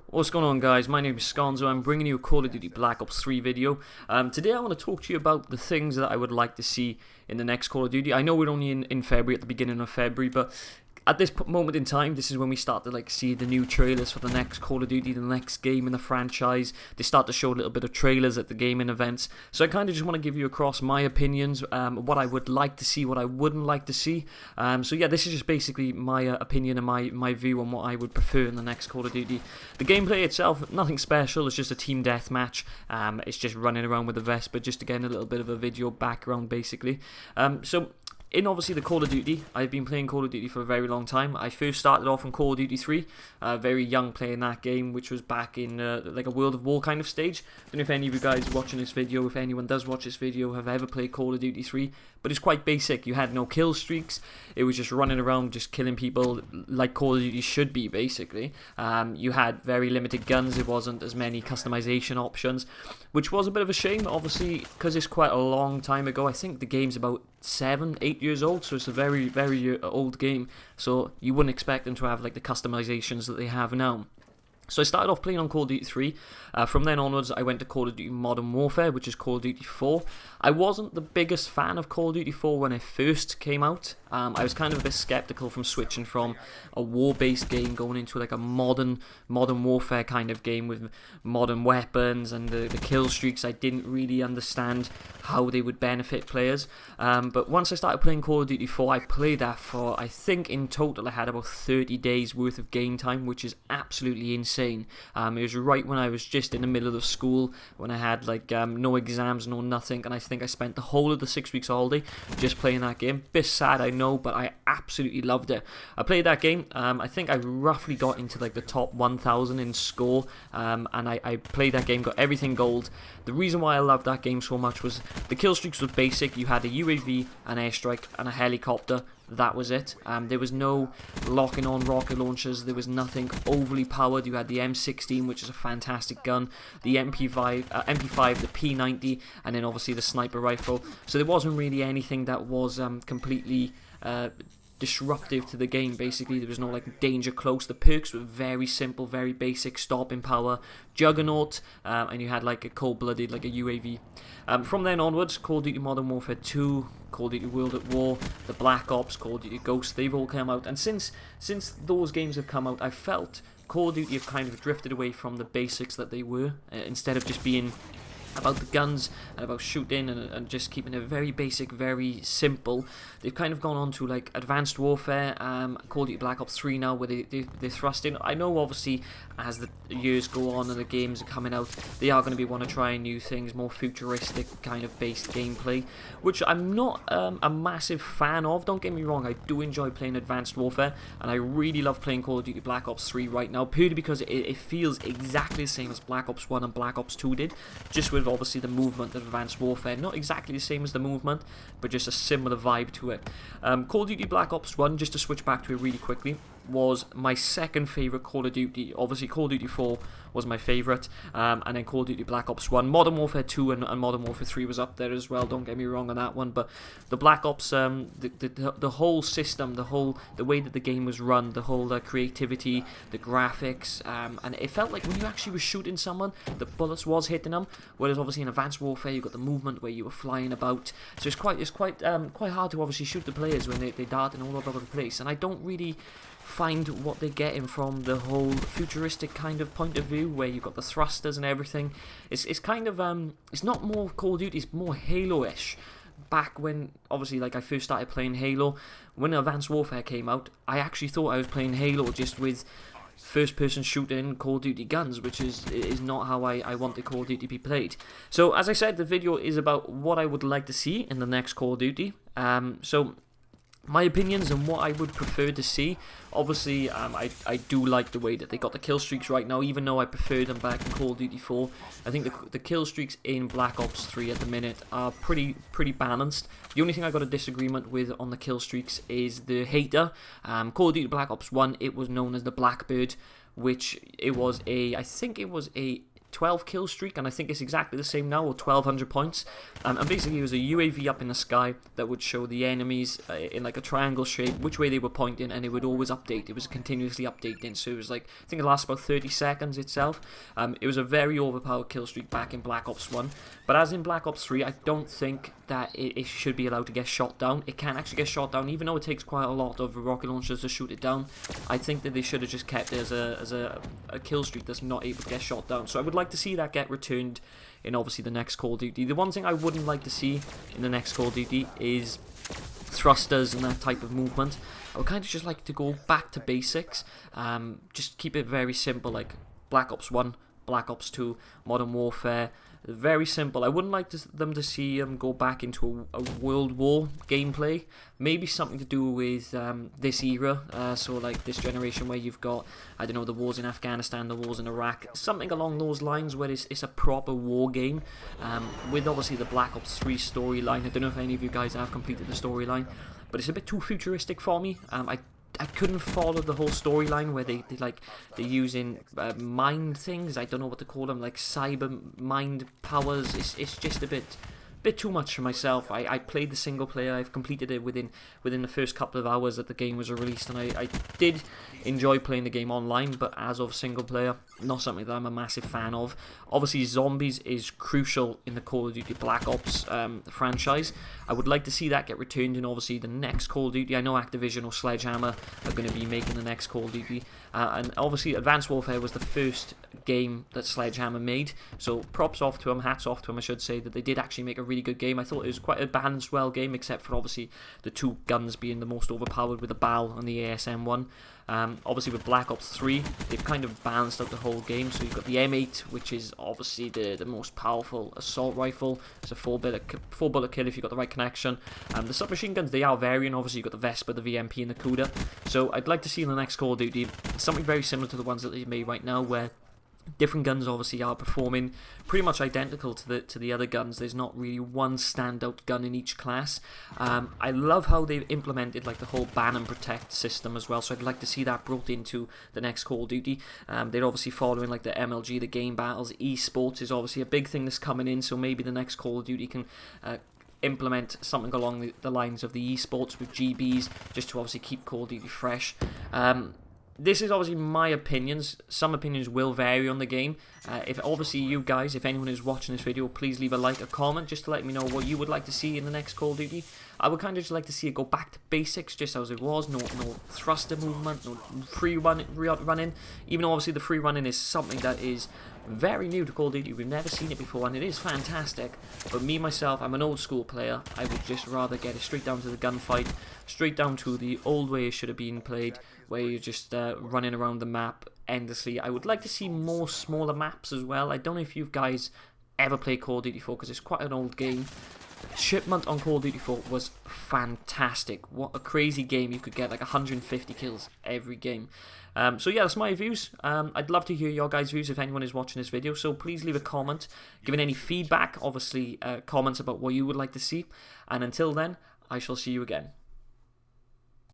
What's going on, guys? My name is Sconzo. I'm bringing you a Call of Duty Black Ops 3 video. Today I want to talk to you about the things that I would like to see in the next Call of Duty. I know we're only in February, at the beginning of February, but at this moment in time, this is when we start to see the new trailers for the next Call of Duty, the next game in the franchise. They start to show a little bit of trailers at the gaming events. So I kind of just want to give you across my opinions, what I would like to see, what I wouldn't like to see. So yeah, this is just basically my opinion and my view on what I would prefer in the next Call of Duty. The gameplay itself, nothing special. It's just a team deathmatch. It's just running around with a vest, but just again a little bit of a video background basically. In obviously the Call of Duty, I've been playing Call of Duty for a very long time. I first started off on Call of Duty 3, very young playing that game, which was back in like a World of War kind of stage. I don't know if any of you guys watching this video, if anyone does watch this video, have ever played Call of Duty 3, but it's quite basic. You had no kill streaks, it was just running around, just killing people like Call of Duty should be basically. You had very limited guns, there wasn't as many customization options, which was a bit of a shame, obviously, because it's quite a long time ago. I think the game's about 7-8 years old, so it's a very old game, so you wouldn't expect them to have like the customizations that they have now. So I started off playing on Call of Duty 3, from then onwards I went to Call of Duty Modern Warfare, which is Call of Duty 4. I wasn't the biggest fan of Call of Duty 4 when it first came out. I was kind of a bit skeptical from switching from a war-based game going into like a modern warfare kind of game with modern weapons and the kill streaks. I didn't really understand how they would benefit players. But once I started playing Call of Duty 4, I played that for, I think in total I had about 30 days worth of game time, which is absolutely insane. It was right when I was just in the middle of school, when I had like no exams, no nothing, and I think I spent the whole of the 6 weeks holiday just playing that game. Bit sad, I know, but I absolutely loved it. I played that game, I think I roughly got into like the top 1,000 in score, and I played that game, got everything gold. The reason why I loved that game so much was the kill streaks were basic. You had a UAV, an airstrike, and a helicopter. That was it. There was no locking on rocket launchers. There was nothing overly powered. You had the M16, which is a fantastic gun, the MP5, the P90, and then obviously the sniper rifle. So there wasn't really anything that was completely disruptive to the game. Basically there was no like danger close. The perks were very simple, very basic: stopping power, juggernaut, and you had like a cold-blooded like a UAV. From then onwards, Call of Duty Modern Warfare 2, Call of Duty World at War, the Black Ops, Call of Duty Ghost, they've all come out, and since those games have come out, I felt Call of Duty have kind of drifted away from the basics that they were, instead of just being about the guns and about shooting and just keeping it very basic, very simple. They've kind of gone on to like Advanced Warfare, Call of Duty Black Ops 3 now, where they thrust in. I know obviously as the years go on and the games are coming out, they are going to be want to try new things, more futuristic kind of based gameplay, which I'm not a massive fan of. Don't get me wrong, I do enjoy playing Advanced Warfare, and I really love playing Call of Duty Black Ops 3 right now, purely because it feels exactly the same as Black Ops 1 and Black Ops 2 did, just with obviously the movement of Advanced Warfare. Not exactly the same as the movement, but just a similar vibe to it. Call of Duty Black Ops 1, just to switch back to it really quickly, was my second favourite Call of Duty. Obviously Call of Duty 4 was my favourite, and then Call of Duty Black Ops 1. Modern Warfare 2 and Modern Warfare 3 was up there as well, don't get me wrong on that one, but the Black Ops, the whole system, the way that the game was run, the whole creativity, the graphics, and it felt like when you actually were shooting someone, the bullets was hitting them, whereas obviously in Advanced Warfare you got the movement where you were flying about, so it's quite hard to obviously shoot the players when they're darting all over the place, and I don't really find what they're getting from the whole futuristic kind of point of view where you've got the thrusters and everything. It's kind of it's not more Call of Duty, it's more Halo-ish. Back when obviously like I first started playing Halo, when Advanced Warfare came out, I actually thought I was playing Halo just with first person shooting Call of Duty guns, which is not how I want the Call of Duty to be played. So as I said, the video is about what I would like to see in the next Call of Duty. So my opinions and what I would prefer to see. Obviously, I do like the way that they got the kill streaks right now, even though I prefer them back in Call of Duty 4. I think the kill streaks in Black Ops 3 at the minute are pretty balanced. The only thing I got a disagreement with on the kill streaks is the hater. Call of Duty Black Ops 1, it was known as the Blackbird, which it was I think it was a 12 kill streak, and I think it's exactly the same now, or 1200 points. And basically it was a UAV up in the sky that would show the enemies in like a triangle shape which way they were pointing, and it would always update. It was continuously updating, so it was like, I think it lasted about 30 seconds itself. It was a very overpowered kill streak back in Black Ops 1, but as in Black Ops 3, I don't think that it should be allowed to get shot down. It can actually get shot down, even though it takes quite a lot of rocket launchers to shoot it down. I think that they should have just kept it as a kill streak that's not able to get shot down. So I would like to see that get returned in obviously the next Call of Duty. The one thing I wouldn't like to see in the next Call of Duty is thrusters and that type of movement. I would kind of just like to go back to basics. Just keep it very simple, like Black Ops 1, Black Ops 2, Modern Warfare. Very simple. I wouldn't like them to see go back into a World War gameplay. Maybe something to do with this era, so like this generation where you've got, I don't know, the wars in Afghanistan, the wars in Iraq, something along those lines where it's a proper war game, with obviously the Black Ops 3 storyline. I don't know if any of you guys have completed the storyline, but it's a bit too futuristic for me. I couldn't follow the whole storyline where they're using mind things. I don't know what to call them, like cyber mind powers. It's just a bit too much for myself. I played the single player. I've completed it within the first couple of hours that the game was released, and I did enjoy playing the game online, but as of single player, not something that I'm a massive fan of. Obviously, zombies is crucial in the Call of Duty Black Ops franchise. I would like to see that get returned in obviously the next Call of Duty. I know Activision or Sledgehammer are going to be making the next Call of Duty, and obviously Advanced Warfare was the first game that Sledgehammer made, so props off to them, hats off to them, I should say, that they did actually make a really good game. I thought it was quite a balanced, well game, except for obviously the two guns being the most overpowered with the BAL and the ASM-1. Obviously with Black Ops 3, they've kind of balanced out the whole game, so you've got the M8, which is obviously the most powerful assault rifle. It's a 4-bullet kill if you've got the right connection. The submachine guns, they are varying. Obviously you've got the Vespa, the VMP and the Cuda. So I'd like to see in the next Call of Duty something very similar to the ones that they've made right now, where different guns obviously are performing pretty much identical to the other guns. There's not really one standout gun in each class. I love how they've implemented like the whole ban and protect system as well, so I'd like to see that brought into the next Call of Duty. They're obviously following like the MLG, the game battles. Esports is obviously a big thing that's coming in, so maybe the next Call of Duty can implement something along the lines of the esports with GBs, just to obviously keep Call of Duty fresh. This is obviously my opinions. Some opinions will vary on the game. If obviously you guys, if anyone is watching this video, please leave a like, a comment, just to let me know what you would like to see in the next Call of Duty. I would kind of just like to see it go back to basics, just as it was. No thruster movement, no free running. Even though obviously the free running is something that is very new to Call of Duty. We've never seen it before, and it is fantastic. But me, myself, I'm an old school player. I would just rather get it straight down to the gunfight, straight down to the old way it should have been played, where you're just running around the map endlessly. I would like to see more smaller maps as well. I don't know if you guys ever played Call of Duty 4, because it's quite an old game. Shipment on Call of Duty 4 was fantastic. What a crazy game. You could get like 150 kills every game. So yeah, that's my views. I'd love to hear your guys' views if anyone is watching this video, so please leave a comment giving any feedback, obviously comments about what you would like to see, and until then, I shall see you again.